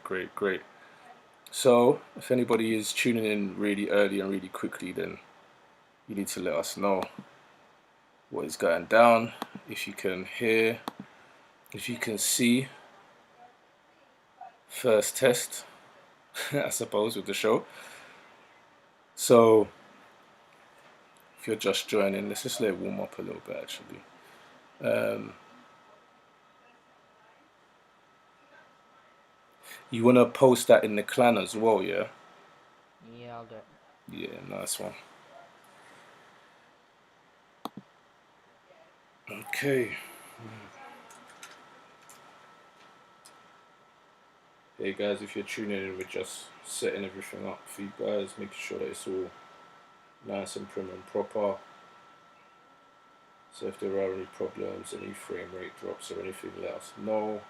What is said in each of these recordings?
great, great. So, if anybody is tuning in really early and really quickly, then you need to let us know what is going down. If you can hear, if you can see, first test, I suppose, with the show. So, if you're just joining, let's just let it warm up a little bit actually. You want to post that in the clan as well, yeah? Yeah, I'll do it. Yeah, nice one. Okay. Hey guys, if you're tuning in, we're just setting everything up for you guys, making sure that it's all nice and prim and proper. So if there are any problems, any frame rate drops or anything, let us know.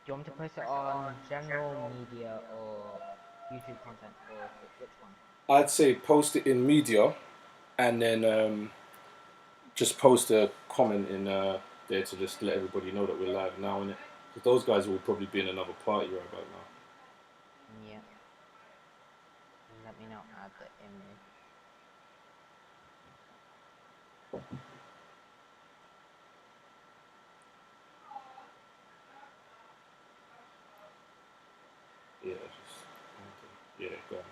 Do you want me to post it on general media or YouTube content, or which one? I'd say post it in media, and then just post a comment in there to just let everybody know that we're live now, innit? Because those guys will probably be in another party right about now. Yeah. Let me now add the image. Yeah, just yeah, go on.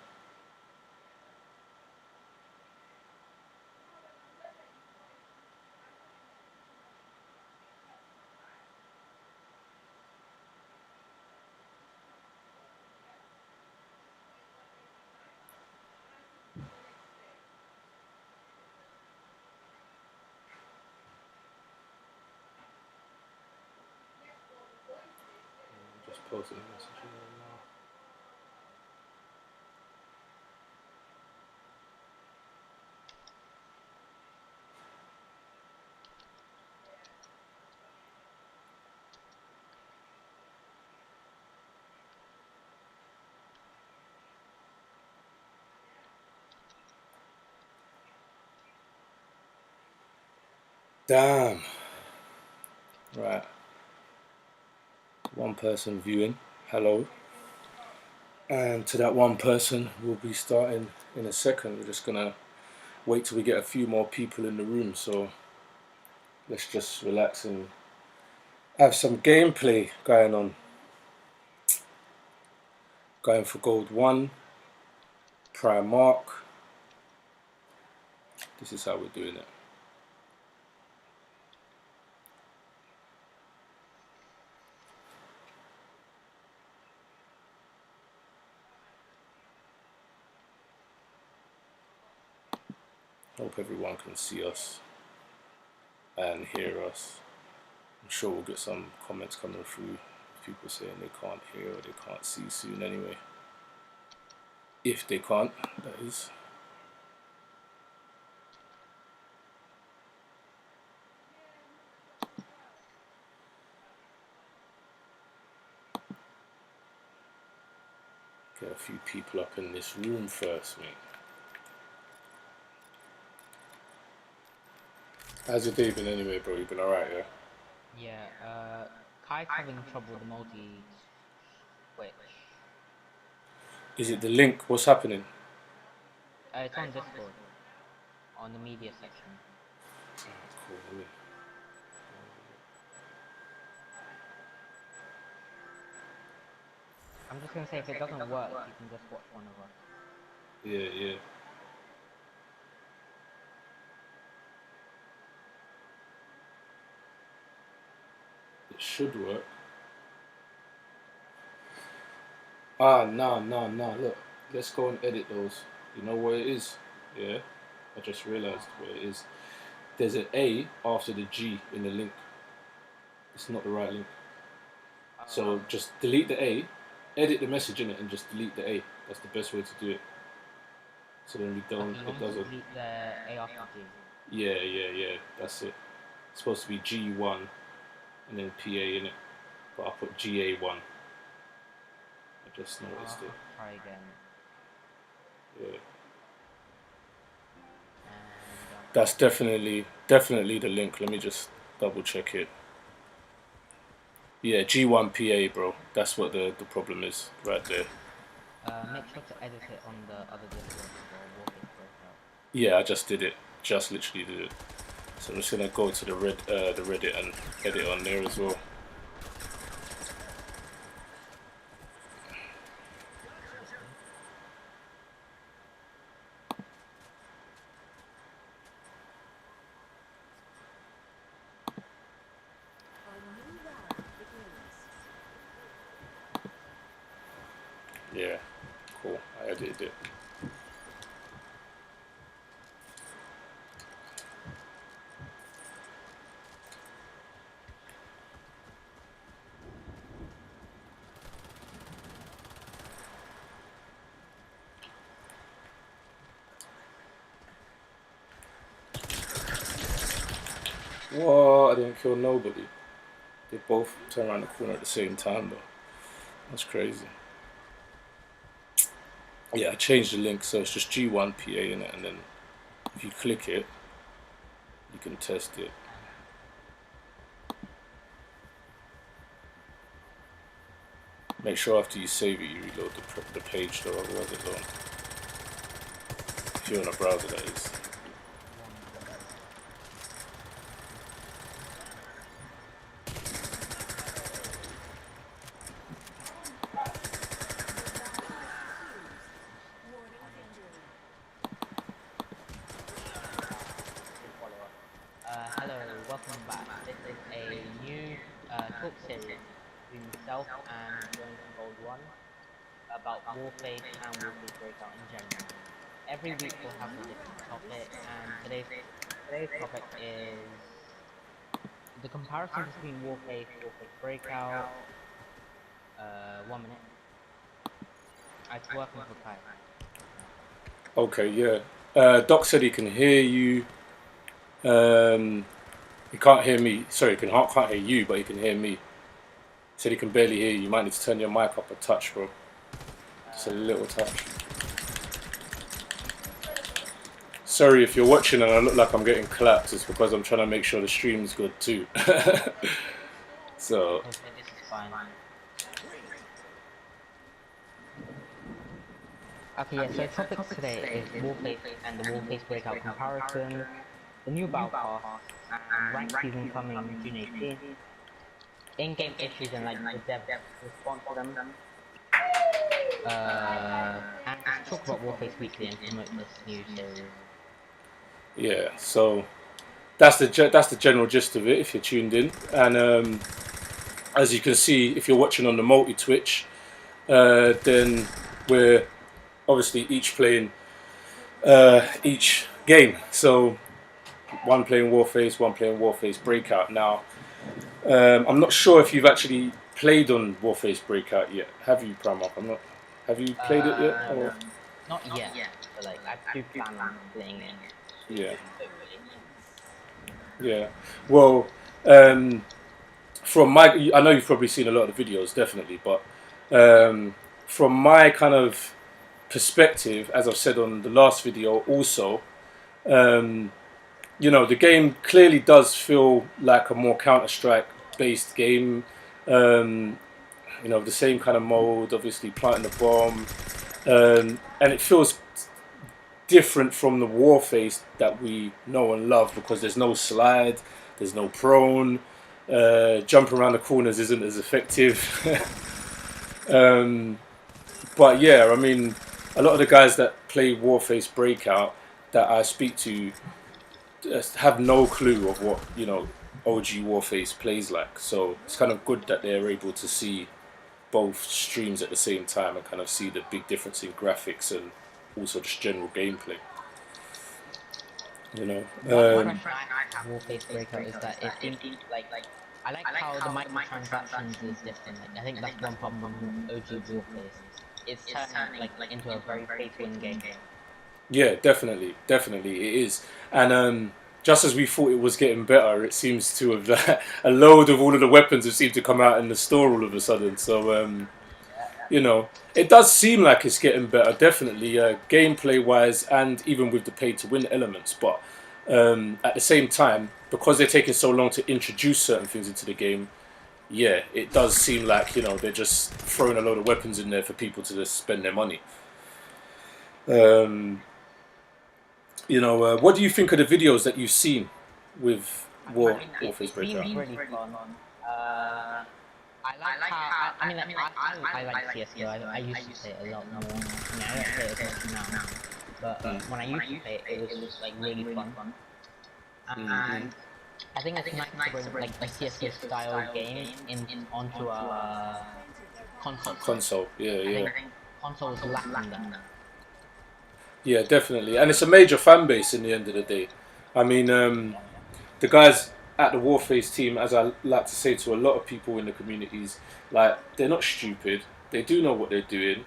Just posting a message in there now. Damn. Right. One person viewing. Hello. And to that one person, we'll be starting in a second. We're just gonna wait till we get a few more people in the room. So let's just relax and have some gameplay going on. Going for gold 1, Primark. This is how we're doing it. Hope everyone can see us and hear us. I'm sure we'll get some comments coming through. People saying they can't hear or they can't see soon anyway. If they can't, that is. Get a few people up in this room first, mate. How's your day been anyway, bro? You been alright, yeah? Yeah, Kai's having trouble with the multi-switch. Is it the link? What's happening? It's on Discord, on the media section. Cool, let me... I'm just gonna say, if it doesn't work, you can just watch one of us. Yeah, yeah. It should work. Nah. Look, let's go and edit those. You know what it is? Yeah? I just realized what it is. There's an A after the G in the link. It's not the right link. So just delete the A, edit the message in it, and just delete the A. That's the best way to do it. So then we don't. Okay, you want It me to doesn't. delete the A after G? Yeah. That's it. It's supposed to be G1 and then PA in it, but I put GA1. I just noticed it. I'll try again. Yeah. That's definitely the link. Let me just double check it. Yeah, G1PA, bro. That's what the problem is right there. Make sure to edit it on the other Discord as well, Warface Breakout. Yeah, I just did it. Just literally did it. So I'm just gonna go to the Reddit and edit on there as well. Yeah, cool. I edited it. What? I didn't kill nobody. They both turned around the corner at the same time, though. That's crazy. Yeah, I changed the link, so it's just G1PA in it, and then if you click it, you can test it. Make sure after you save it, you reload the page, though, otherwise it won't. If you're on a browser, that is. Hello, welcome back. This is a new talk series between myself and Jonathan Gold One about Warface and Warface Breakout in general. Every week we'll have a different topic, and today's topic is the comparison between Warface, Warface Breakout. 1 minute. It's working for Kai. Okay, yeah. Doc said he can hear you. He can't hear me. Sorry, he can't hear you, but he can hear me. He said he can barely hear you. You might need to turn your mic up a touch, bro. Just a little touch. Sorry if you're watching and I look like I'm getting clapped. It's because I'm trying to make sure the stream's good too. So. Okay, this is fine. Okay, yeah, so topic today is Warface and the Warface Breakout comparison, the new battle pass, and ranked season coming June 18th, in-game issues and like the dev response to them, and just talk about Warface Weekly and promote this new series. Yeah, so that's the general gist of it if you're tuned in, and as you can see, if you're watching on the multi-Twitch, then we're obviously each playing each game. So one playing Warface, one playing Warface Breakout. Now, I'm not sure if you've actually played on Warface Breakout yet. Have you, Primark? I'm not. Have you played it yet? Or? Not yet, but like I do plan on playing it. Yeah. Yeah. Well, from my, I know you've probably seen a lot of the videos, definitely, but from my kind of perspective, as I've said on the last video, also, you know, the game clearly does feel like a more Counter-Strike based game. You know, the same kind of mode, obviously planting the bomb, and it feels different from the Warface that we know and love because there's no slide, there's no prone, jumping around the corners isn't as effective. But yeah, I mean, a lot of the guys that play Warface Breakout that I speak to have no clue of what, you know, OG Warface plays like. So it's kind of good that they're able to see both streams at the same time and kind of see the big difference in graphics and also just general gameplay. You know. One question I have Warface Breakout is that it seems like I like how the microtransactions is different. Like, I think that's one problem with OG Warface. It's turned like into a very pay-to-win game. Yeah, definitely it is. And just as we thought it was getting better, it seems to have a load of all of the weapons have seemed to come out in the store all of a sudden. So you know, it does seem like it's getting better, definitely, gameplay wise, and even with the pay to win elements. But At the same time, because they're taking so long to introduce certain things into the game, yeah, it does seem like they're just throwing a load of weapons in there for people to just spend their money. Um, what do you think of the videos that you've seen with It Warface Breakout? seems really fun. I like how I mean I like CS:GO. I used to play it a lot more. I mean I don't play it as much now, but when I used to play it, it was like really fun. And I think it's nice to bring like a CS:GO style game onto a console. Console, yeah, I yeah. think console is lacking that. Yeah, definitely. And it's a major fan base in the end of the day. I mean, the guys at the Warface team, as I like to say to a lot of people in the communities, like, they're not stupid. They do know what they're doing.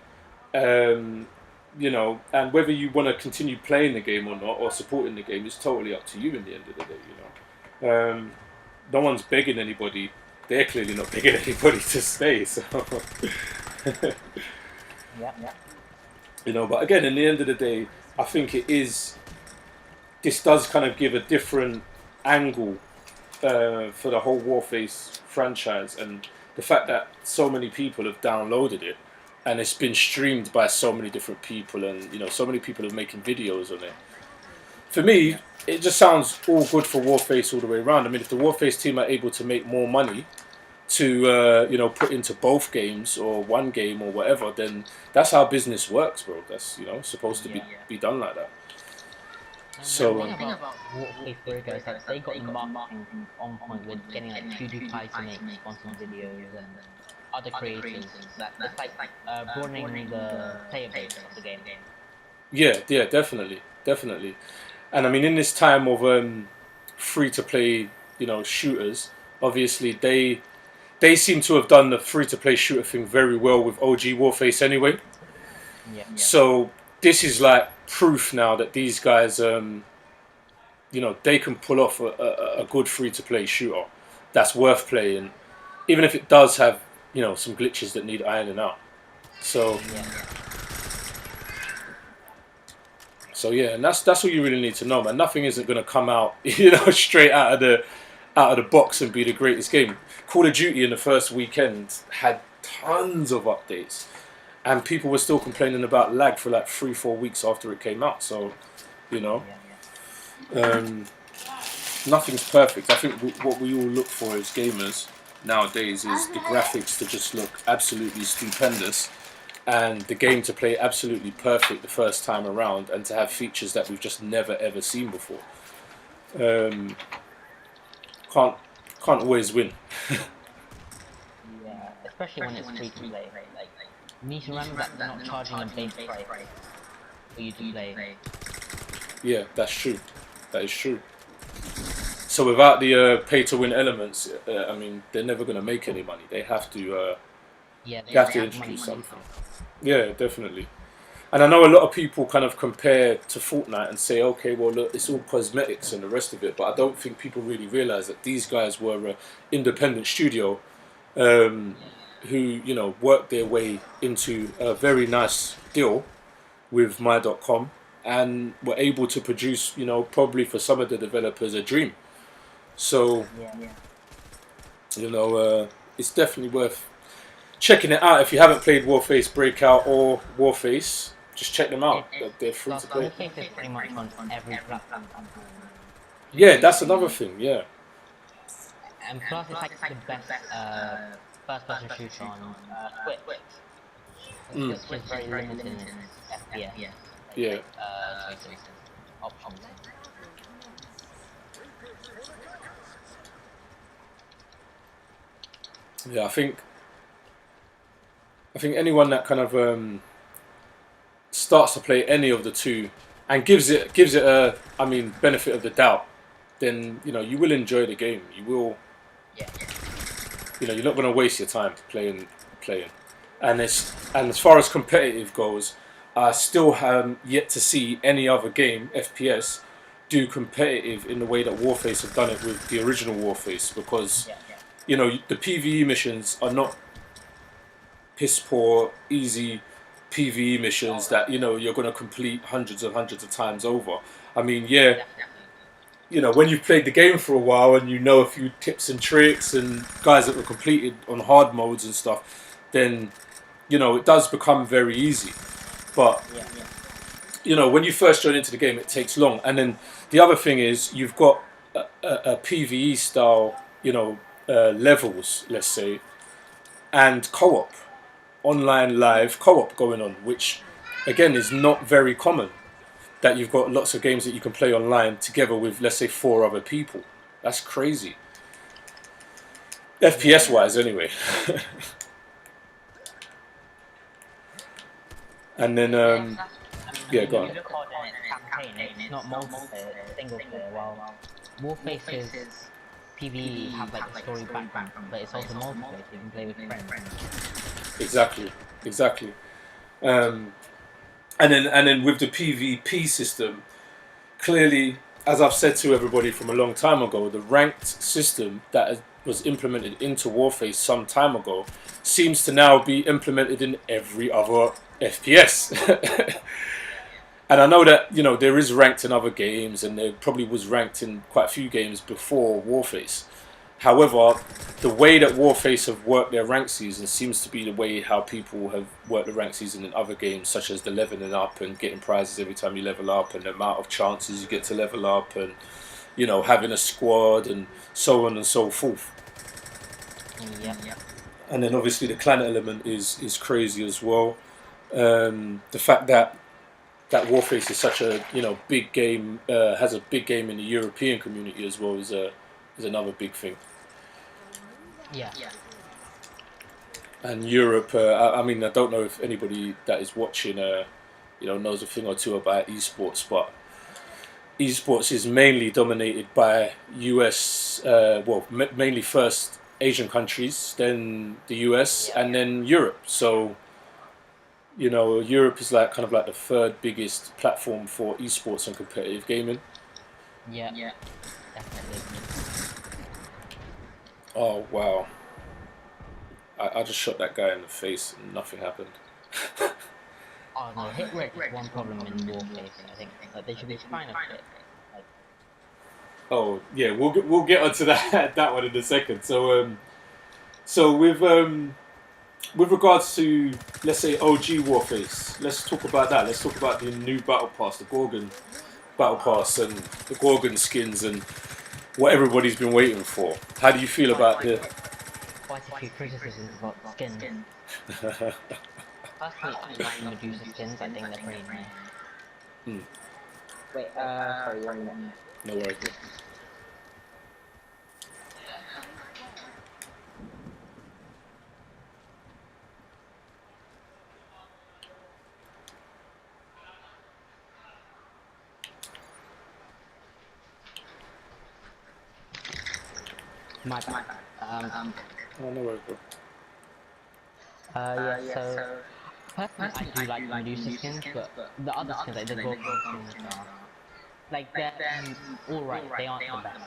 Um, and whether you want to continue playing the game or not, or supporting the game, is totally up to you in the end of the day, no one's begging anybody. They're clearly not begging anybody to stay, so... Yeah. But again, in the end of the day, I think this does kind of give a different angle for the whole Warface franchise, and the fact that so many people have downloaded it, and it's been streamed by so many different people, and so many people are making videos on it. For me, it just sounds all good for Warface all the way around. I mean, if the Warface team are able to make more money to put into both games or one game or whatever, then that's how business works, bro. That's supposed to be done like that. And So the thing about Warface Breakout is that they got the marketing on point with getting like PewDiePie to make sponsored videos and other creators. It's like broadening the player base of the game. yeah, definitely, and I mean, in this time of free to play, shooters, obviously they seem to have done the free to play shooter thing very well with OG Warface anyway. Yeah. So this is like proof now that these guys, they can pull off a good free to play shooter that's worth playing, even if it does have some glitches that need ironing out. So yeah, and that's all you really need to know, man. Nothing isn't going to come out straight out of the box and be the greatest game. Call of Duty in the first weekend had tons of updates, and people were still complaining about lag for like 3-4 weeks after it came out. So, nothing's perfect. I think what we all look for as gamers nowadays is the graphics to just look absolutely stupendous, and the game to play absolutely perfect the first time around, and to have features that we've just never ever seen before. Can't always win. Yeah, especially when it's free to play. Like, you need to remember that they're not charging a base price for you to play. Yeah, that's true. That is true. So without the pay to win elements, I mean, they're never going to make any money. They have to. Yeah, they have to introduce something. Yeah, definitely. And I know a lot of people kind of compare to Fortnite and say, okay, well, look, it's all cosmetics and the rest of it. But I don't think people really realise that these guys were an independent studio who, worked their way into a very nice deal with My.com and were able to produce, probably for some of the developers, a dream. So, it's definitely worth checking it out. If you haven't played Warface Breakout or Warface, just check them out. They're free to play. Warface is pretty much on every platform. Yeah, that's another thing, yeah. And plus, it's like the best first-person shooter on Twitch. It's just very limited in its FPS. Yeah. Choices, options. Yeah, I think anyone that kind of starts to play any of the two and gives it a benefit of the doubt, then you will enjoy the game. You will. You're not going to waste your time playing. And as far as competitive goes, I still have yet to see any other game FPS do competitive in the way that Warface have done it with the original Warface, because the PvE missions are not piss poor, easy PvE missions that you're going to complete hundreds of times over. I mean, you know, when you've played the game for a while and you know a few tips and tricks and guys that were completed on hard modes and stuff, then, you know, it does become very easy. But, you know, when you first join into the game, it takes long. And then the other thing is you've got a PvE style, you know, levels, let's say, and co-op, online live co-op going on, which, again, is not very common. That you've got lots of games that you can play online together with, let's say, 4 other people. That's crazy. FPS wise, anyway. And then, yeah, go on. You look on its campaign, it's not multiplayer, it's single player. While Warface's PvE have like a story background, but it's also multiplayer, so you can play with friends. Exactly. And then with the PvP system, clearly, as I've said to everybody from a long time ago, the ranked system that was implemented into Warface some time ago seems to now be implemented in every other FPS. And I know that, you know, there is ranked in other games, and there probably was ranked in quite a few games before Warface. However, the way that Warface have worked their rank season seems to be the way how people have worked the rank season in other games, such as the leveling up and getting prizes every time you level up, and the amount of chances you get to level up, and, you know, having a squad, and so on and so forth. Yeah. And then obviously the clan element is crazy as well. The fact that Warface is such a, you know, big game, has a big game in the European community as well, is another big thing. Yeah. And Europe, I mean, I don't know if anybody that is watching, you know, knows a thing or two about esports, but esports is mainly dominated by US, mainly first Asian countries, then the US, and then Europe. So, you know, Europe is like kind of like the third biggest platform for esports and competitive gaming. Yeah. Definitely. Oh wow! I just shot that guy in the face and nothing happened. Oh no, hit rate is one problem in Warface. I think like they should be trying to fit. Like, Oh yeah, we'll get onto that that one in a second. So with regards to, let's say, OG Warface, let's talk about that. Let's talk about the new battle pass, the Gorgon battle pass, and the Gorgon skins, and what everybody's been waiting for. How do you feel about the? quite a few criticisms about skins. Personally, I like Medusa skins. I think they're pretty nice. Wait, sorry, 1 minute. No worries. My bad. Oh, no worries, bro. Yeah, so personally, I do like Medusa skins, but the other skins, like the Gorgon skins, are like they're alright. They aren't the best.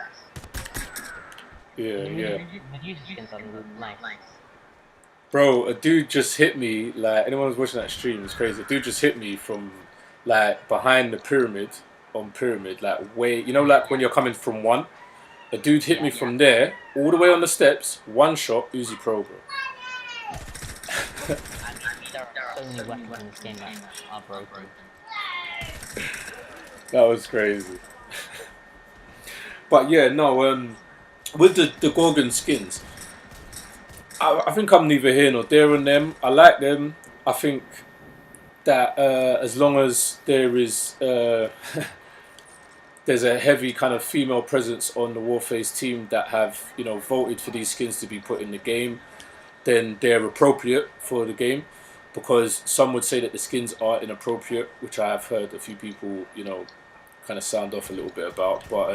Yeah. Medusa skins are nice. Bro, a dude just hit me, like, anyone who's watching that stream, it's crazy. A dude just hit me from, like, behind the pyramid, on pyramid, like, way, you know, like, when you're coming from one? A dude hit me from there, all the way on the steps, one shot, Uzi Pro, bro. I mean, there are so many weapons in this game that are broken. That was crazy. But yeah, no, with the Gorgon skins, I think I'm neither here nor there on them. I like them. I think that as long as there is there's a heavy kind of female presence on the Warface team that have, you know, voted for these skins to be put in the game, then they're appropriate for the game. Because some would say that the skins are inappropriate, which I have heard a few people, you know, kind of sound off a little bit about. But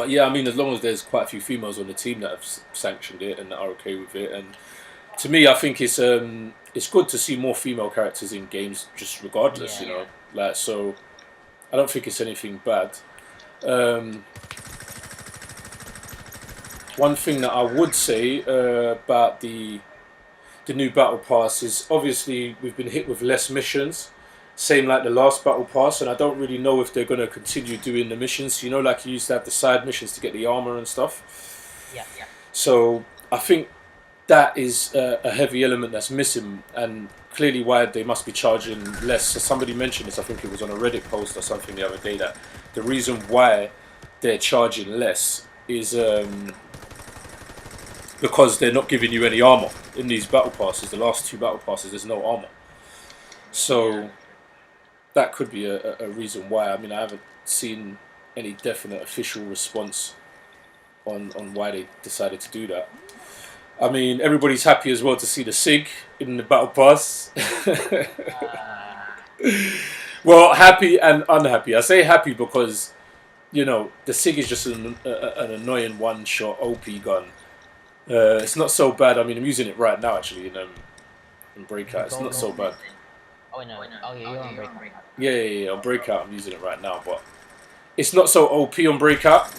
yeah, I mean, as long as there's quite a few females on the team that have sanctioned it and that are okay with it, and to me, I think it's good to see more female characters in games, just regardless, you know, like, so I don't think it's anything bad. One thing that I would say about the new battle pass is obviously we've been hit with less missions, same like the last battle pass, and I don't really know if they're going to continue doing the missions. You know, like you used to have the side missions to get the armor and stuff. Yeah. So I think that is a heavy element that's missing, and clearly why they must be charging less. So somebody mentioned this, I think it was on a Reddit post or something the other day, that the reason why they're charging less is because they're not giving you any armor in these battle passes. The last two battle passes, there's no armor. So that could be a reason why. I mean, I haven't seen any definite official response on why they decided to do that. I mean, everybody's happy as well to see the SIG in the battle pass. Well, happy and unhappy. I say happy because, you know, the SIG is just an annoying one-shot OP gun. It's not so bad. I mean, I'm using it right now actually in Breakout. It's not so bad. Oh no! Oh yeah, you're on Breakout. Yeah. On Breakout, I'm using it right now, but it's not so OP on Breakout.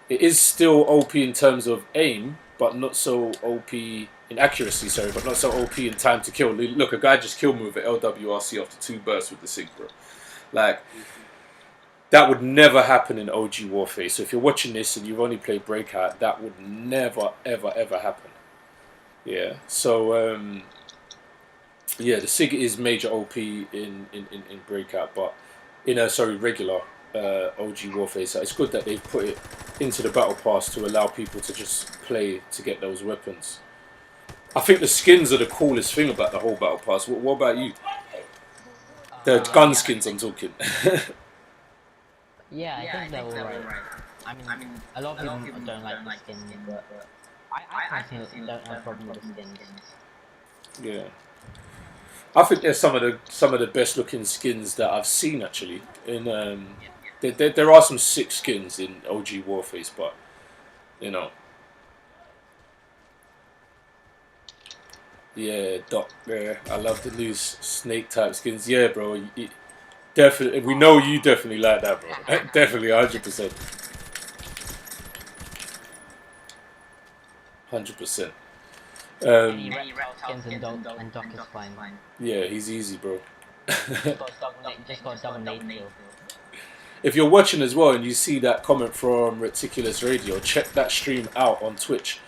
It is still OP in terms of aim, but not so OP in accuracy. Sorry, but not so OP in time to kill. Look, a guy just kill move at LWRC after 2 bursts with the SIG, bro. Like, that would never happen in OG Warface. So if you're watching this and you've only played Breakout, that would never, ever happen. Yeah. So yeah, the SIG is major OP in Breakout, but in a regular OG Warface. It's good that they've put it into the battle pass to allow people to just play to get those weapons. I think the skins are the coolest thing about the whole battle pass. What about you? The gun skins I'm talking. Yeah, I think they're alright. I mean, a lot of people don't like the skins, but I personally don't have a problem with the skins. Yeah. I think they're some of the best looking skins that I've seen actually. There are some sick skins in OG Warface, but you know, yeah, Doc. Yeah, I love the new snake type skins. Yeah, bro. Definitely, we know you definitely like that, bro. Definitely, 100%. 100%. Any skins and Doc is fine. Yeah, he's easy, bro. Just got double nade kill. If you're watching as well and you see that comment from Reticulous Radio, check that stream out on Twitch.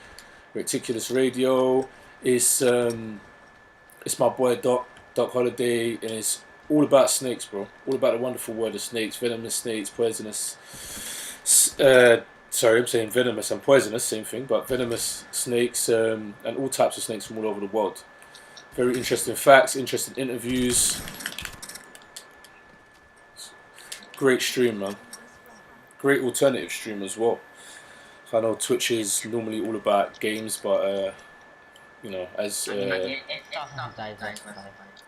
Reticulous Radio is it's my boy Doc Holiday, and it's all about snakes, bro. All about the wonderful world of snakes, venomous snakes, poisonous. Sorry, I'm saying venomous and poisonous, same thing, but venomous snakes and all types of snakes from all over the world. Very interesting facts, interesting interviews. Great stream, man. Great alternative stream as well. I know Twitch is normally all about games, but you know, as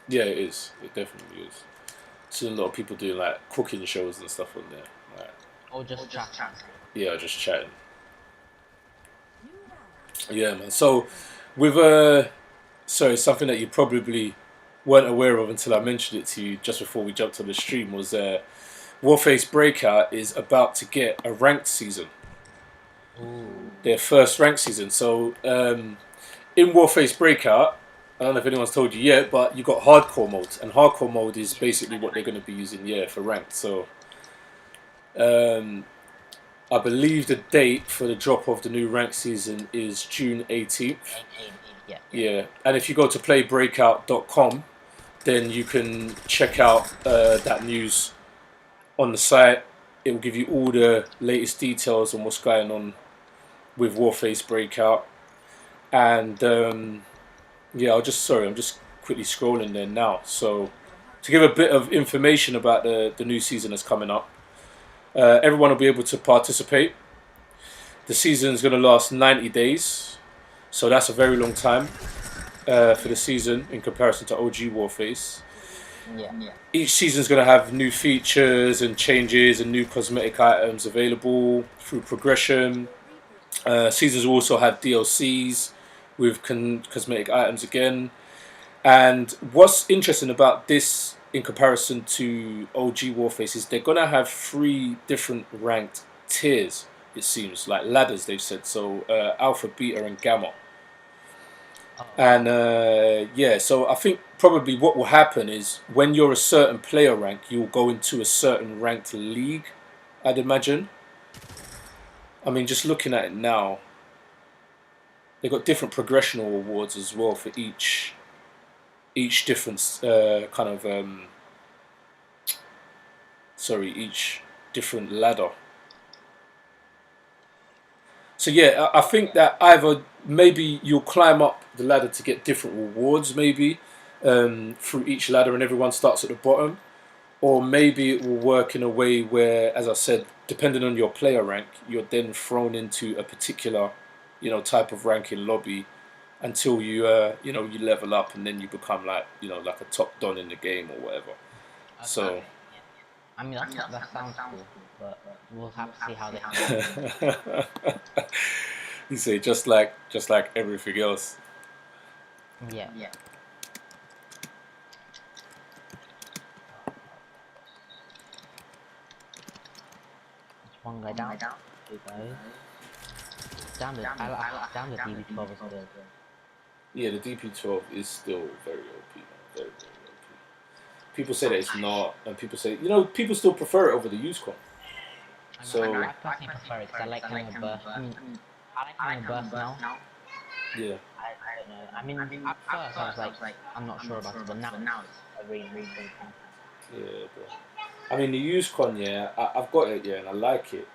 yeah, it is. It definitely is. Seen a lot of people doing like cooking shows and stuff on there. Like, or just chatting. Yeah, just chatting. Yeah, man. So with sorry, something that you probably weren't aware of until I mentioned it to you just before we jumped on the stream was Warface Breakout is about to get a ranked season. Ooh. Their first ranked season. So in Warface Breakout, I don't know if anyone's told you yet, but you got hardcore mode, and hardcore mode is basically what they're going to be using, for ranked. So I believe the date for the drop of the new ranked season is June 18th. Yeah, and if you go to playbreakout.com, then you can check out that news on the site. It will give you all the latest details on what's going on with Warface Breakout. And yeah, I'm just quickly scrolling there now. So to give a bit of information about the new season that's coming up, everyone will be able to participate. The season is going to last 90 days, so that's a very long time for the season in comparison to OG Warface. Yeah. Each season is going to have new features and changes and new cosmetic items available through progression. Seasons will also have DLCs with cosmetic items again. And what's interesting about this in comparison to OG Warface is they're going to have 3 different ranked tiers, it seems, like ladders they've said. So Alpha, Beta and Gamma. And yeah, so I think probably what will happen is when you're a certain player rank, you'll go into a certain ranked league, I'd imagine. I mean, just looking at it now, they've got different progressional awards as well for each different kind of each different ladder. So yeah, I think that either maybe you'll climb up the ladder to get different rewards, maybe through each ladder, and everyone starts at the bottom, or maybe it will work in a way where, as I said, depending on your player rank, you're then thrown into a particular, type of ranking lobby until you you level up, and then you become like like a top don in the game or whatever. Okay. So. I mean, that sounds cool, but we'll have to see how they handle it. You say just like everything else. Yeah. Just one guy down. Two guys. Damn it! Damn the DB12 is good. Yeah, the DP12 is still very OP, man. Very, very OP. People say that it's not, and people say, people still prefer it over the used one. I personally prefer it because I like having a burst. I mean, I like having a burst now. Yeah. I don't know. I mean, at first I was like, I'm not sure about it, but now it's a really good thing. Yeah, bro. I mean, the used con, yeah, I've got it, yeah, and I like it.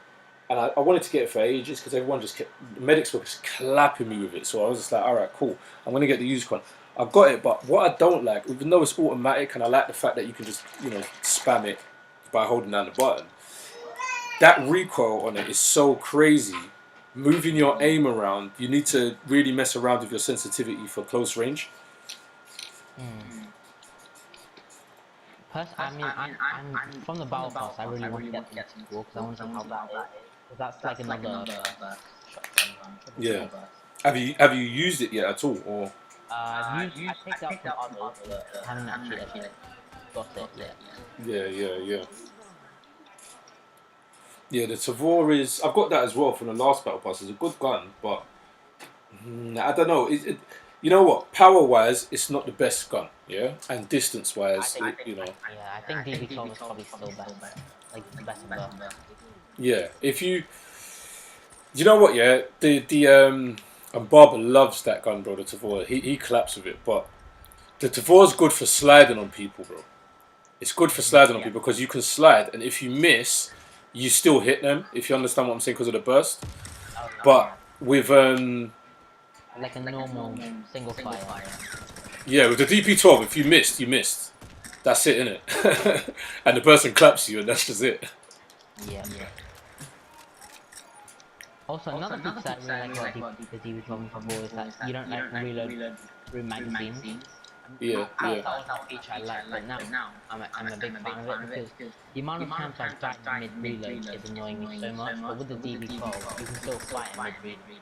And I wanted to get it for ages because everyone just kept, medics were just clapping me with it. So I was just like, all right, cool. I'm going to get the used con. I've got it, but what I don't like, even though it's automatic and I like the fact that you can just, spam it by holding down the button, that recoil on it is so crazy. Moving your aim around, you need to really mess around with your sensitivity for close range. I'm from the battle pass. I really want to get into school because I want to see how that is. Because that's like another shotgun. Yeah. Have you used it yet at all, or? I picked up from others, but haven't actually got it yet. Yeah. Yeah, the Tavor is. I've got that as well from the last battle pass. It's a good gun, but I don't know. You know what? Power wise, it's not the best gun. Yeah, and distance wise, Yeah, I think DB12 is probably still better. Like the best of them. Yeah, you know what? Yeah, and Barber loves that gun, bro. The Tavor, he claps with it, but the Tavor's good for sliding on people, bro. It's good for sliding on people because you can slide, and if you miss, you still hit them. If you understand what I'm saying, because of the burst. But with like a normal single fire. Yeah, with the DP12, if you missed, you missed. That's it, innit? And the person claps you, and that's just it. Yeah. Also, another thing that I really like about the DB12 Tavor is that you don't like reload through magazines. Yeah. That was a feature I liked, but now I'm a big fan of it because the amount of times I've died mid-reload is annoying me so much, but with the DB12, you can still fight in mid-reload.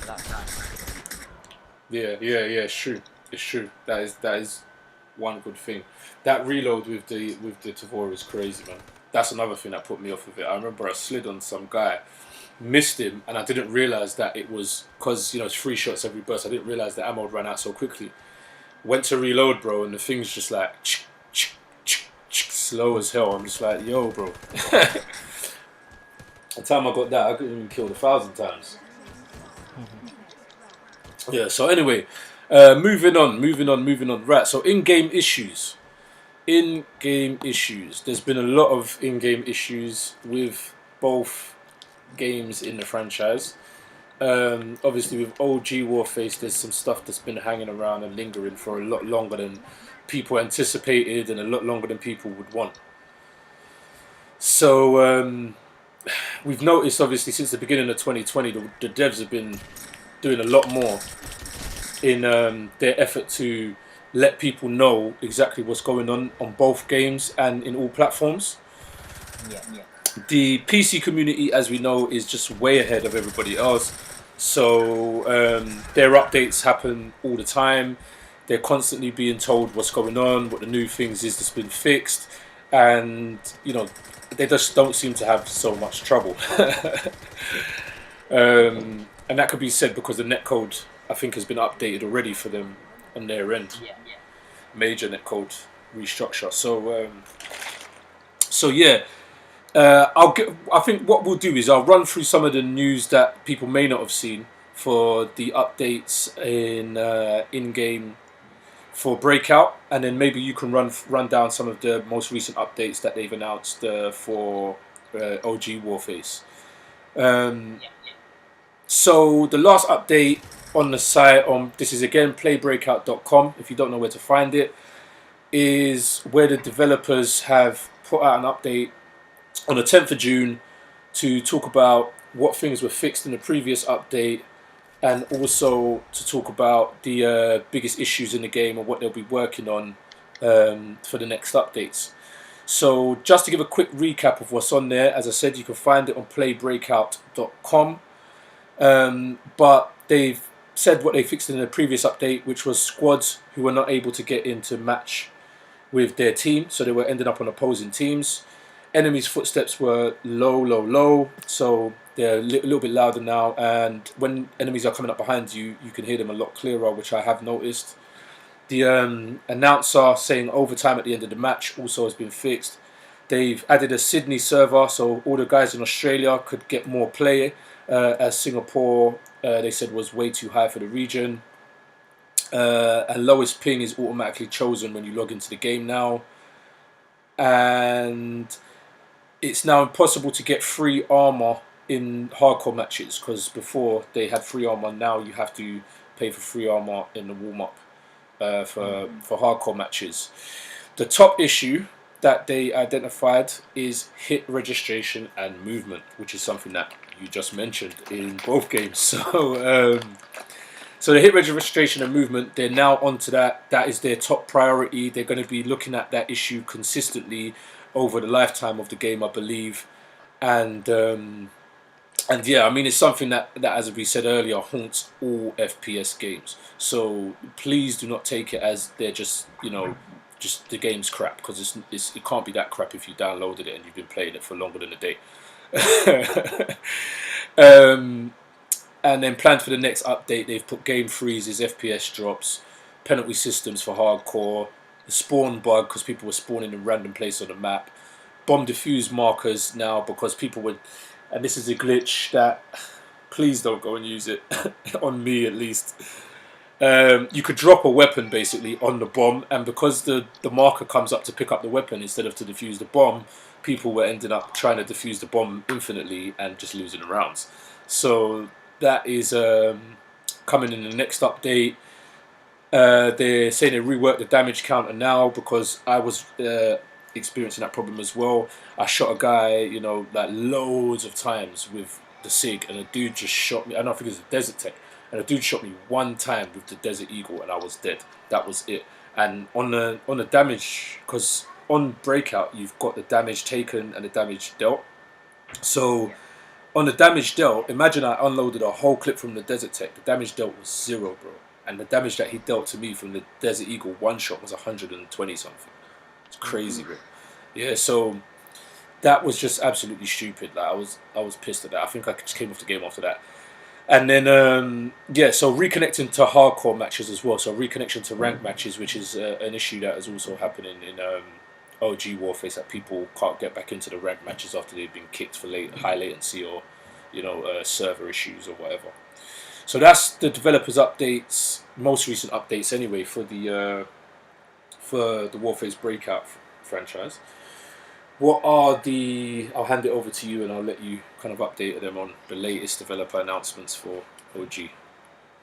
So that's nice. Yeah, it's true. It's true. That is one good thing. That reload with the Tavor is crazy, man. That's another thing that put me off of it. I remember I slid on some guy, missed him, and I didn't realise that it was because it's 3 shots every burst. I didn't realise the ammo ran out so quickly. Went to reload, bro, and the thing's just like slow as hell. I'm just like, yo, bro. The time I got that, I couldn't even kill 1,000 times. Yeah. So anyway, moving on. Right. So in-game issues. There's been a lot of in-game issues with both games in the franchise. Obviously, with OG Warface, there's some stuff that's been hanging around and lingering for a lot longer than people anticipated and a lot longer than people would want. So we've noticed, obviously, since the beginning of 2020, the devs have been doing a lot more in their effort to let people know exactly what's going on both games and in all platforms. Yeah. The PC community, as we know, is just way ahead of everybody else. So their updates happen all the time. They're constantly being told what's going on, what the new things is that's been fixed, and they just don't seem to have so much trouble. And that could be said because the netcode, I think, has been updated already for them on their end. Yeah. major netcode restructure. So yeah, I think what we'll do is I'll run through some of the news that people may not have seen for the updates in game for Breakout, and then maybe you can run down some of the most recent updates that they've announced for OG Warface. Um, so the last update on the site, this is again playbreakout.com. If you don't know where to find it, is where the developers have put out an update on the 10th of June to talk about what things were fixed in the previous update, and also to talk about the biggest issues in the game and what they'll be working on for the next updates. So just to give a quick recap of what's on there, as I said, you can find it on playbreakout.com. But they've said what they fixed in the previous update, which was squads who were not able to get into match with their team, so they were ending up on opposing teams. Enemies' footsteps were low, so they're a little bit louder now, and when enemies are coming up behind you, you can hear them a lot clearer, which I have noticed. The announcer saying overtime at the end of the match also has been fixed. They've added a Sydney server, so all the guys in Australia could get more play, as Singapore, they said, was way too high for the region. And lowest ping is automatically chosen when you log into the game now. And it's now impossible to get free armor in hardcore matches, because before they had free armor. Now you have to pay for free armor in the warm-up for hardcore matches. The top issue that they identified is hit registration and movement, which is something that you just mentioned in both games. So the hit registration and movement, they're now onto that. That is their top priority. They're going to be looking at that issue consistently over the lifetime of the game, I believe. And yeah, I mean, it's something that, as we said earlier, haunts all FPS games. So please do not take it as they're just, just the game's crap, because it can't be that crap if you downloaded it and you've been playing it for longer than a day. And then planned for the next update, they've put game freezes, FPS drops, penalty systems for hardcore, the spawn bug because people were spawning in random places on the map, bomb defuse markers now because people would, and this is a glitch that, please don't go and use it, on me at least. You could drop a weapon basically on the bomb, and because the marker comes up to pick up the weapon instead of to defuse the bomb, people were ending up trying to defuse the bomb infinitely and just losing the rounds. So that is coming in the next update. They're saying they reworked the damage counter now, because I was experiencing that problem as well. I shot a guy, like loads of times with the SIG, and a dude just shot me. I don't think it was a Desert Tech, and a dude shot me one time with the Desert Eagle, and I was dead. That was it. And on the damage, because on Breakout you've got the damage taken and the damage dealt. So on the damage dealt, imagine I unloaded a whole clip from the Desert Tech. The damage dealt was 0, bro. And the damage that he dealt to me from the Desert Eagle one shot was 120 something. It's crazy, bro. Yeah, so that was just absolutely stupid. Like I was pissed at that. I think I just came off the game after that. And then so reconnecting to hardcore matches as well. So reconnection to ranked matches, which is an issue that is also happening in OG Warface, that people can't get back into the ranked matches after they've been kicked for high latency or server issues or whatever. So that's the developers' updates, most recent updates anyway, for the Warface Breakout franchise. What are I'll hand it over to you and I'll let you kind of update them on the latest developer announcements for OG.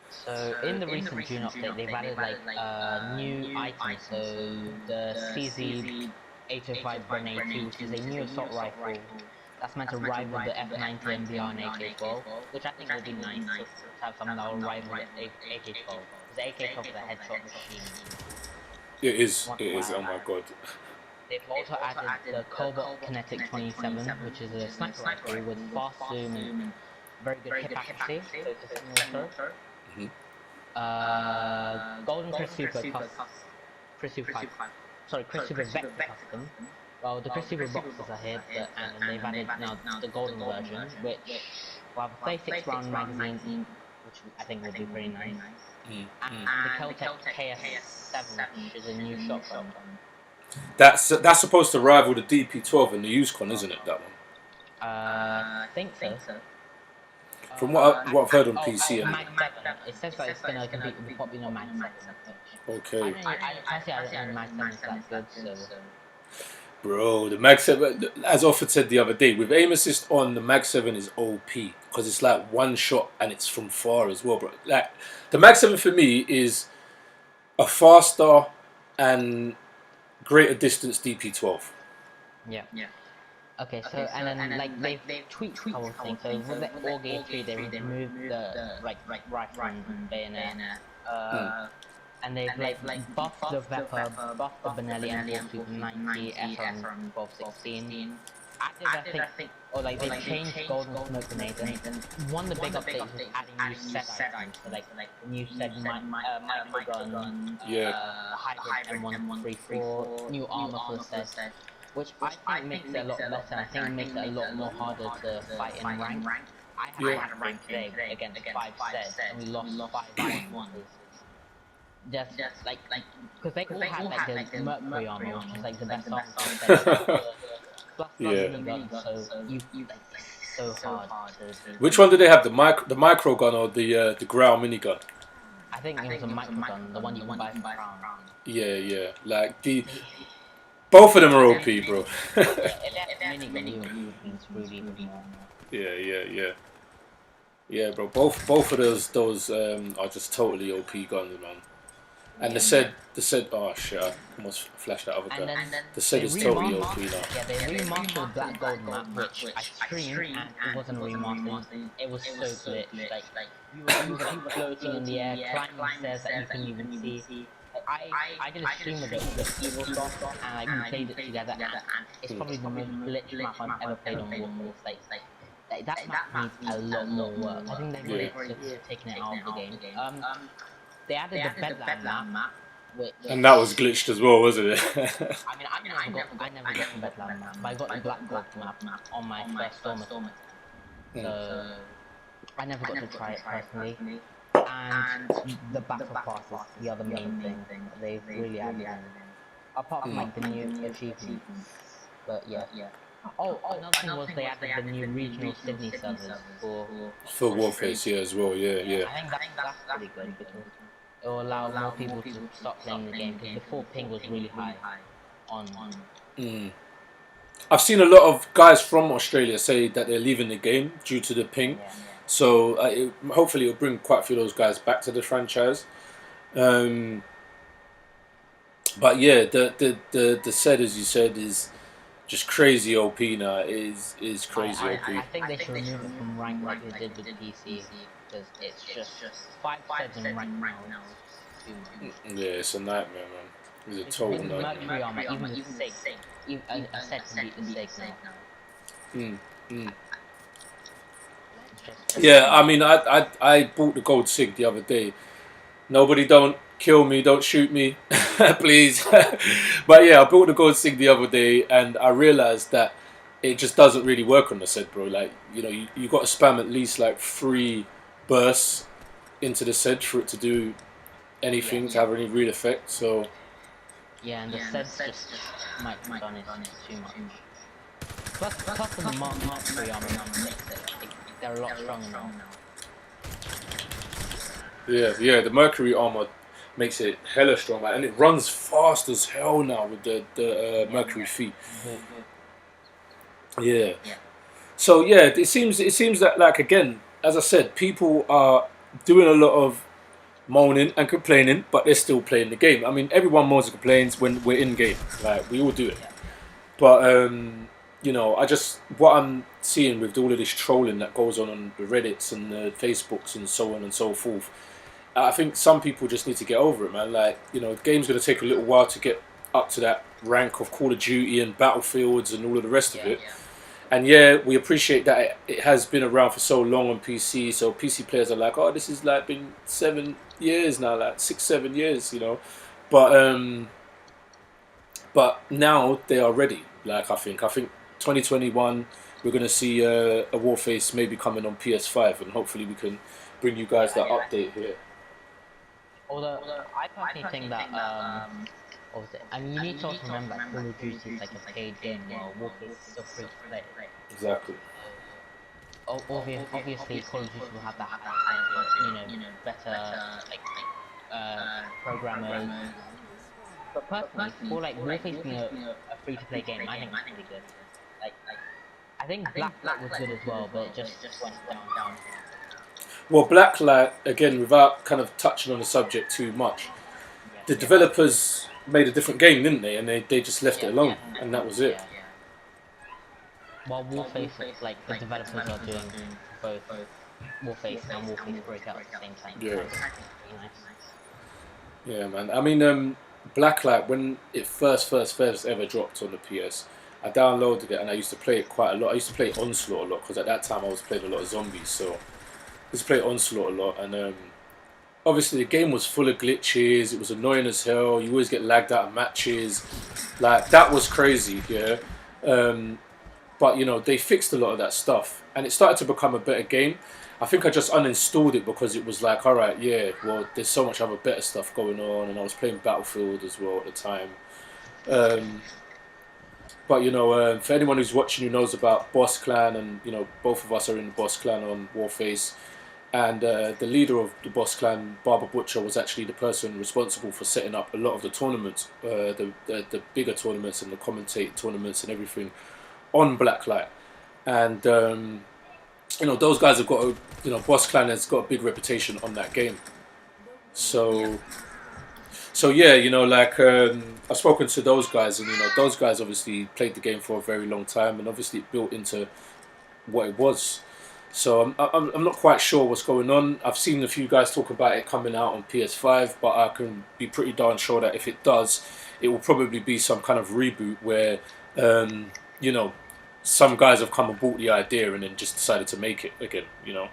So in the recent June update, they've added new items. So the CZ 805 Grenade 2, which is a new assault rifle that's meant to rival the F90 MBR and AK-12, which I think will be nice to have something that will rival the AK-12, because the AK-12 is a headshot machine. It is. Oh my god. They've also added the Cobalt Kinetic 27, which is a sniper rifle with fast zoom and very good hip accuracy, so it's a single throw. Golden Chris Super Chris Super Vector Custom. Well, the Chris Super boxes are here, and they've added now the golden version, which will have a 36 round magazine, which I think will be pretty nice. and the Keltec KS7, which is a new shotgun. That's supposed to rival the DP12 and the UseCon, isn't it? That one. Think so. From what I've heard on PC. Mag 7. It says that it's gonna compete with the popular Mag 7. Okay. Personally, I don't know Mag 7 is that good, so. Bro, the Mag 7, as Offord said the other day, with aim assist on, the Mag 7 is OP because it's like one shot and it's from far as well, bro. Like the Mag 7 for me is a faster and greater distance DP12. Yeah. Okay, so and then like they've tweaked a couple of things. So with the Orgate 3, they removed the rifle and bayonet. And they've buffed the Vepper, buffed the Benelli M490, SR and 1216. Added, I think, or like they changed Golden Smoke Grenades. And one of the big updates was adding new set items. So like the new set microgun, hybrid M134, new armor for the set, which I think makes it a lot better. I think it makes it a lot more harder to fight in rank. I had a rank today against 5 sets and we lost 5-1. Just like because they all had like the Mercury armor, which is like the best armor plus minigun, so you like it's so hard to. Which one did they have? The micro gun or the Grau minigun? I think it was a microgun, the one you can buy from Crown. Yeah. Like both of them are OP, bro. Yeah, bro. Both of those are just totally OP guns, man. And the said, oh shit, I almost flashed that other guy. The said is totally OP now. Yeah, they remastered the Black Gold map, which I streamed, and it wasn't remastered. It was so glitched. Like, you were floating in the air, climbing stairs that you couldn't even see. I did a stream of it with Evil Soft, and like, we played it together, and it's probably the most glitched map I've ever played on Warface. Like, that map needs a lot more work. I think they've really taken it out of the game. They added the Bedlam map, and that was glitched as well, wasn't it? I never got the Bedlam map, but I got the Black Gold map on my first Storm. So I never got to try it personally. And the Battle Pass is the other main thing they've really added in. Apart from like the new achievements, but yeah. Oh, another thing was they added the new regional Sydney servers for Warface, yeah, as well, yeah. I think that's pretty good because it will allow more people to start playing the game because before ping was really high on. I've seen a lot of guys from Australia say that they're leaving the game due to the ping. So hopefully it'll bring quite a few of those guys back to the franchise. But yeah, the set, as you said, is just crazy OP now. Is crazy OP. I think they should remove it from rank like they did with the PC. Because it's just 5 sets in rank now. Yeah, it's a nightmare, man. It's a total nightmare. Mercury armor, even the SIG. A set can beat the SIG now. Yeah, I mean, I bought the gold SIG the other day. Nobody don't kill me, don't shoot me, please. But yeah, I bought the gold SIG the other day and I realised that it just doesn't really work on the set, bro. Like, you know, you got to spam at least like 3 bursts into the set for it to do anything, to have any real effect. So yeah, and the sets just might done it too much. Plus the Mercury armor makes it. They're a lot stronger now. Yeah, the Mercury armor makes it hella strong, man, and it runs fast as hell now with the Mercury feet. Yeah. So yeah, it seems that, like, again, as I said, people are doing a lot of moaning and complaining, but they're still playing the game. I mean, everyone moans and complains when we're in game, like we all do it. But you know, what I'm seeing with all of this trolling that goes on the Reddits and the Facebooks and so on and so forth, I think some people just need to get over it, man. Like, you know, the game's going to take a little while to get up to that rank of Call of Duty and Battlefields and all of the rest of it. And yeah, we appreciate that it has been around for so long on PC. So PC players are like, oh, this is like been 7 years now, like 6-7 years, you know. But now they are ready. Like, I think 2021 we're gonna see a Warface maybe coming on PS5, and hopefully we can bring you guys that update here. Although I personally think that what was it? I mean, you need to also remember that Call of Duty is like a paid game, while Warface is still free to play. Exactly. Obviously, Call of Duty will have the higher budget, better like programmers. But personally, for like Warface being a free to play game, I think it's pretty good. Like, I think Blacklight was good as well, but it just went downhill. Well, Blacklight, again, without kind of touching on the subject too much, Yeah, the developers made a different game, didn't they? And they just left it alone, and that was it. yeah. While Warface, like the developers are doing both Warface and Warface Breakout at the same time, which Yeah. I think is pretty nice. Yeah, man. I mean, Blacklight, when it first ever dropped on the PS, I downloaded it and I used to play it quite a lot. I used to play Onslaught a lot because at that time I was playing a lot of zombies, so I used to play Onslaught a lot. And obviously the game was full of glitches. It was annoying as hell. You always get lagged out of matches. Like that was crazy, yeah. But you know they fixed a lot of that stuff, and it started to become a better game. I think I just uninstalled it because it was like, all right, yeah, well, there's so much other better stuff going on, and I was playing Battlefield as well at the time. Um, but you know, for anyone who's watching who knows about Boss Clan, and you know, both of us are in the Boss Clan on Warface, and the leader of the Boss Clan, Barber Butcher, was actually the person responsible for setting up a lot of the tournaments, the bigger tournaments and the commentate tournaments and everything on Blacklight, and you know those guys have got a, you know, Boss Clan has got a big reputation on that game. So so yeah, you know, like I've spoken to those guys, and you know those guys obviously played the game for a very long time, and obviously it built into what it was. So I'm not quite sure what's going on. I've seen a few guys talk about it coming out on PS5, but I can be pretty darn sure that if it does, it will probably be some kind of reboot where you know, some guys have come and bought the idea and then just decided to make it again. You know,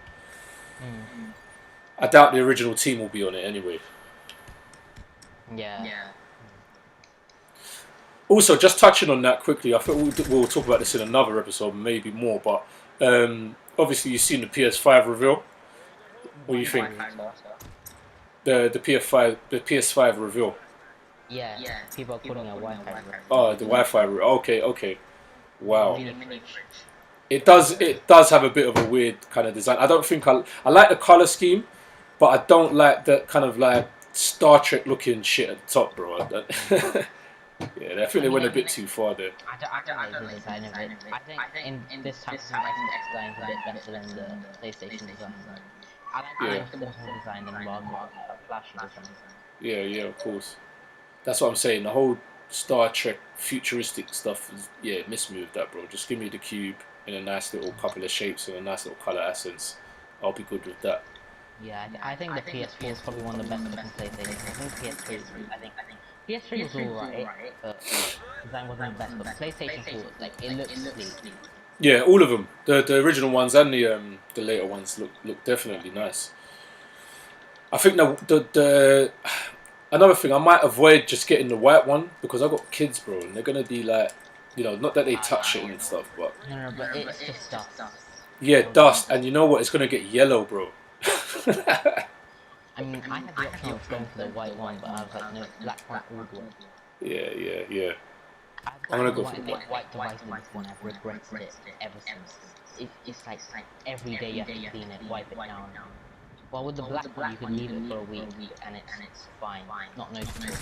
I doubt the original team will be on it anyway. Yeah. Also, just touching on that quickly, I thought we'll talk about this in another episode, maybe more. But obviously, you've seen the PS5 reveal. What do you think? The PS5 reveal. Yeah, people are calling it Wi-Fi. Oh, the Wi-Fi. Okay. Wow. It does have a bit of a weird kind of design. I don't think I like the color scheme, but I don't like that kind of like Star Trek looking shit at the top, bro. Yeah, I think they went a bit too far there. I don't like the design of it. I think in this type of Xbox design is a bit better than the PlayStation design. I like the more simple design than rather flashy design. Yeah, of course. That's what I'm saying. The whole Star Trek futuristic stuff is, yeah, mismoved that, bro. Just give me the cube in a nice little couple of shapes and a nice little color essence. I'll be good with that. Yeah, I think the PS4 is probably one of the best looking PlayStation. I think PS3 I think PS3 was alright, but design wasn't the best. But PlayStation 4, like, it looks sleek. Yeah, all of them. The original ones and the later ones look definitely nice. I think the another thing, I might avoid just getting the white one because I've got kids, bro, and they're gonna be like, you know, not that they touch it and stuff, but No, but it's just dust. yeah, dust, and you know what? It's gonna get yellow, bro. I mean, I had the option of going for the white one, but I was like, no, black one all the way. Yeah. I'm gonna go for the black. White device in this one. I've regretted it ever since. It's like every day you have to clean it, wipe it down. Well, with the black one, you can leave it for a week, and it's fine, not noticeable.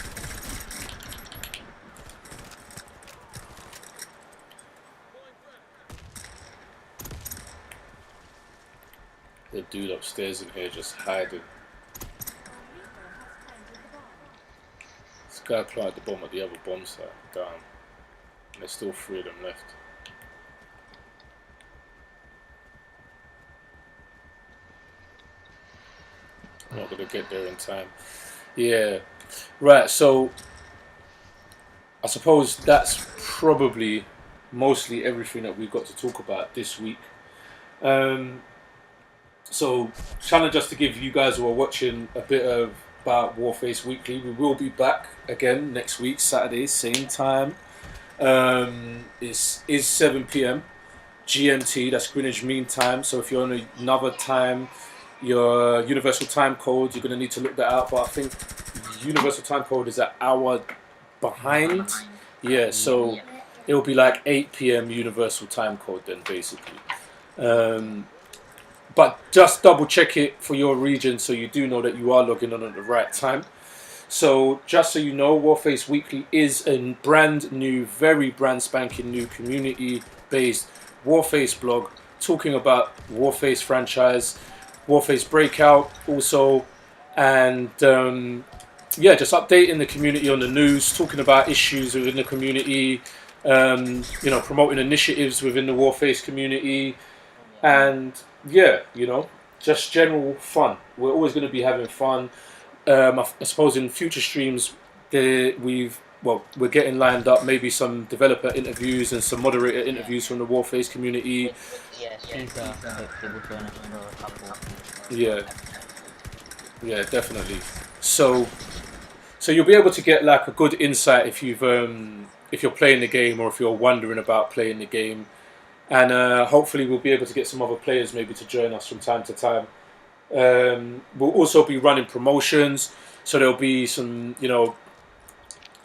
The dude upstairs in here just hiding. This guy planted the bomb at the other bomb site. Damn. And there's still 3 of them left. I'm not gonna get there in time. Yeah. Right, so I suppose that's probably mostly everything that we've got to talk about this week. So, kind of just to give you guys who are watching a bit of about Warface Weekly, we will be back again next week, Saturday, same time. Is 7 p.m. GMT, that's Greenwich Mean Time. So if you're on another time, Your universal time code, you're going to need to look that out. But I think universal time code is an hour behind. Yeah, so it'll be like 8 p.m. universal time code then, basically. But just double check it for your region so you do know that you are logging on at the right time. So just so you know, Warface Weekly is a brand new, very brand spanking new community-based Warface blog talking about Warface franchise, Warface Breakout also, and yeah, just updating the community on the news, talking about issues within the community, you know, promoting initiatives within the Warface community, and yeah, you know, just general fun. We're always going to be having fun. I suppose in future streams, we're getting lined up maybe some developer interviews and some moderator interviews from the Warface community. Yeah, Caesar hopefully will join us for a couple. Yeah, yeah, definitely. So you'll be able to get like a good insight if you're playing the game or if you're wondering about playing the game, and hopefully we'll be able to get some other players maybe to join us from time to time. We'll also be running promotions, so there'll be some, you know,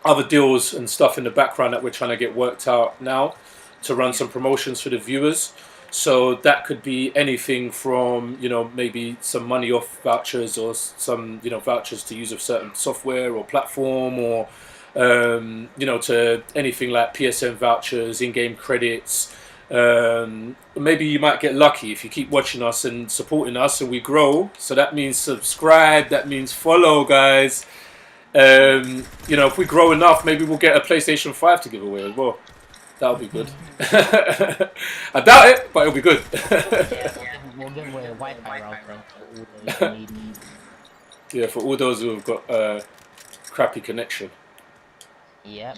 other deals and stuff in the background that we're trying to get worked out now to run some promotions for the viewers. So that could be anything from, you know, maybe some money off vouchers or some, you know, vouchers to use of certain software or platform, or you know, to anything like PSN vouchers, in-game credits. Maybe you might get lucky if you keep watching us and supporting us and we grow. So that means subscribe, that means follow, guys. You know, if we grow enough, maybe we'll get a PlayStation 5 to give away as well. That'll be good. I doubt it, but it'll be good. Yeah, we'll give away a Wi-Fi router for all those who need. Yeah, for all those who have got crappy connection. Yep.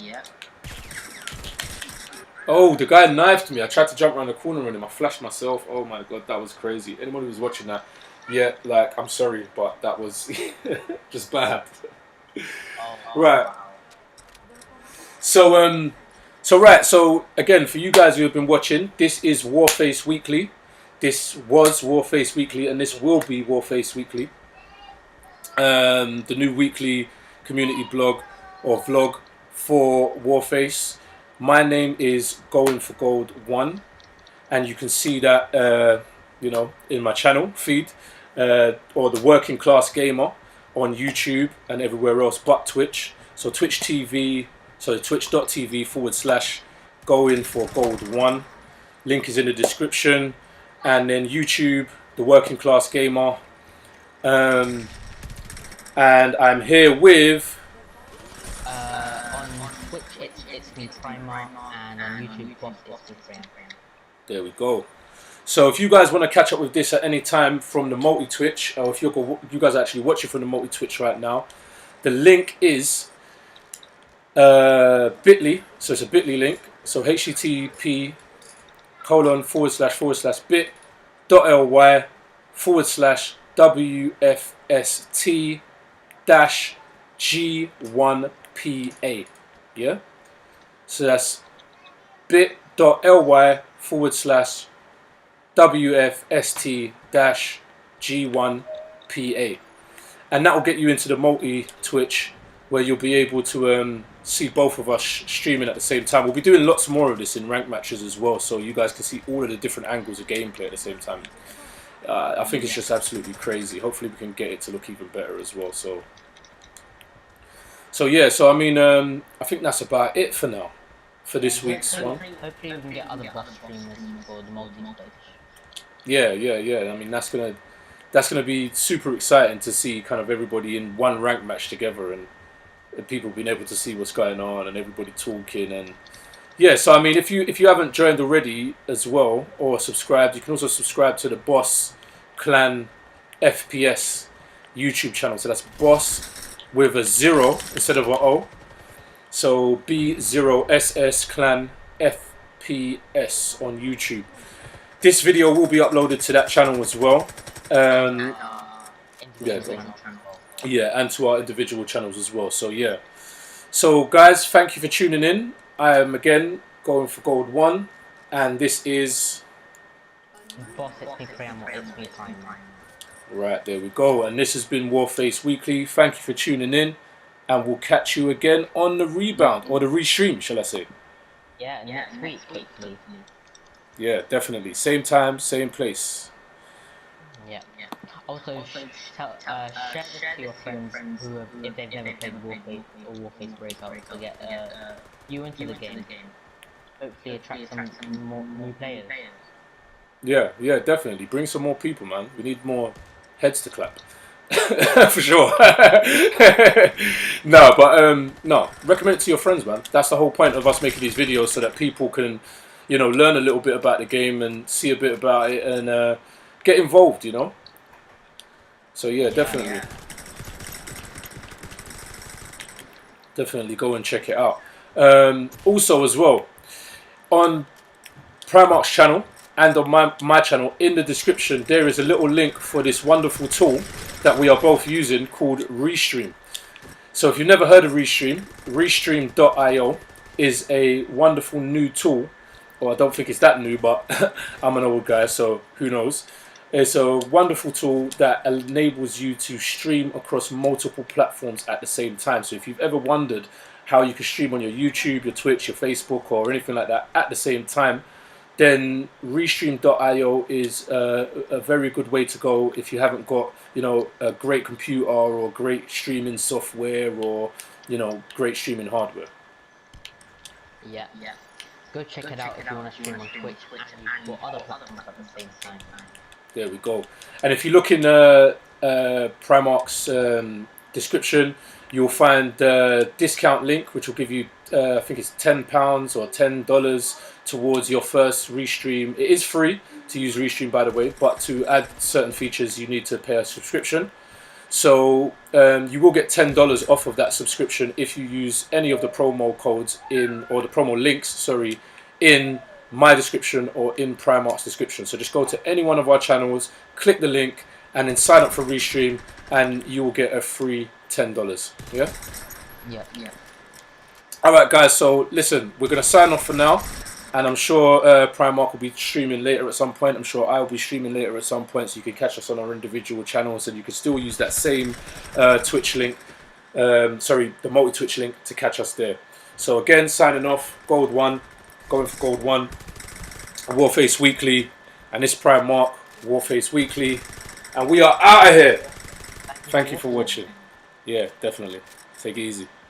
Oh, the guy knifed me. I tried to jump around the corner on him. I flashed myself. Oh my god, that was crazy. Anyone who's watching that, yeah, like, I'm sorry, but that was just bad. Right. So again, for you guys who have been watching, this is Warface Weekly. This was Warface Weekly, and this will be Warface Weekly. The new weekly community blog or vlog for Warface. My name is Going for Gold 1, and you can see that you know, in my channel feed, or the Working Class Gamer on YouTube and everywhere else but Twitch. So Twitch TV, so twitch.tv/ Going for Gold 1. Link is in the description. And then YouTube, the Working Class Gamer. And I'm here with... on Twitch, it's ItsMePrimeArk, and on YouTube, Boss, ItsMePrimeArk. There we go. So if you guys want to catch up with this at any time from the multi-Twitch, or if you guys are actually watching from the multi-Twitch right now, the link is bit.ly. So it's a bit.ly link. So http://bit.ly/WFST-G1PA. Yeah? So that's bit.ly/WFST-G1PA. And that will get you into the multi-Twitch, where you'll be able to see both of us streaming at the same time. We'll be doing lots more of this in ranked matches as well, so you guys can see all of the different angles of gameplay at the same time. I think it's just absolutely crazy. Hopefully we can get it to look even better as well. So yeah, so I mean, I think that's about it for now, for this week's one. Hopefully we can get other boss streamers for the multi-stage. Yeah. I mean, that's gonna be super exciting to see kind of everybody in one rank match together, and people being able to see what's going on and everybody talking. And yeah, so I mean, if you haven't joined already as well or subscribed, you can also subscribe to the Boss Clan FPS YouTube channel. So that's Boss with a 0 instead of an O. So B0SS Clan FPS on YouTube. This video will be uploaded to that channel as well. Yeah, and to our individual channels as well. So yeah. So guys, thank you for tuning in. I am again Going for Gold 1, and this is Boss, ItsMePrimeArk. Right, there we go. And this has been Warface Weekly. Thank you for tuning in. And we'll catch you again on the rebound, or the restream, shall I say. Yeah, next week, hopefully. Yeah, definitely. Same time, same place. Yeah. Also, share this to your friends who have, if they've never played Warface or Warface Breakout, to get you into the game. Hopefully, attract some more new players. Yeah, yeah, definitely. Bring some more people, man. We need more heads to clap. For sure. No, but no. Recommend it to your friends, man. That's the whole point of us making these videos, so that people can, learn a little bit about the game and see a bit about it and get involved. So yeah, definitely, definitely go and check it out. Also, as well, on Primark's channel and on my channel, in the description there is a little link for this wonderful tool that we are both using called Restream. So if you've never heard of Restream, Restream.io is a wonderful new tool. Well, I don't think it's that new, but I'm an old guy, so who knows. It's a wonderful tool that enables you to stream across multiple platforms at the same time. So if you've ever wondered how you can stream on your YouTube, your Twitch, your Facebook, or anything like that at the same time, then Restream.io is a very good way to go if you haven't got, a great computer or great streaming software or, great streaming hardware. Yeah. Go check it out if you want to stream on Twitch and you've got other platforms at the same time. There we go. And if you look in Primark's description, you'll find the discount link, which will give you, I think it's £10 or $10 towards your first Restream. It is free to use Restream, by the way, but to add certain features, you need to pay a subscription. So you will get $10 off of that subscription if you use any of the promo codes or the promo links, sorry, in my description or in Primark's description. So just go to any one of our channels, click the link, and then sign up for Restream, and you will get a free $10. Yeah? Yeah. Alright guys, so listen, we're going to sign off for now. And I'm sure Primark will be streaming later at some point. I'm sure I will be streaming later at some point, so you can catch us on our individual channels, and you can still use that same Twitch link, the multi-Twitch link to catch us there. So again, signing off, Gold 1, going for Gold 1, Warface Weekly, and this Primark, Warface Weekly, and we are out of here. Thank you for watching. Yeah, definitely. Take it easy.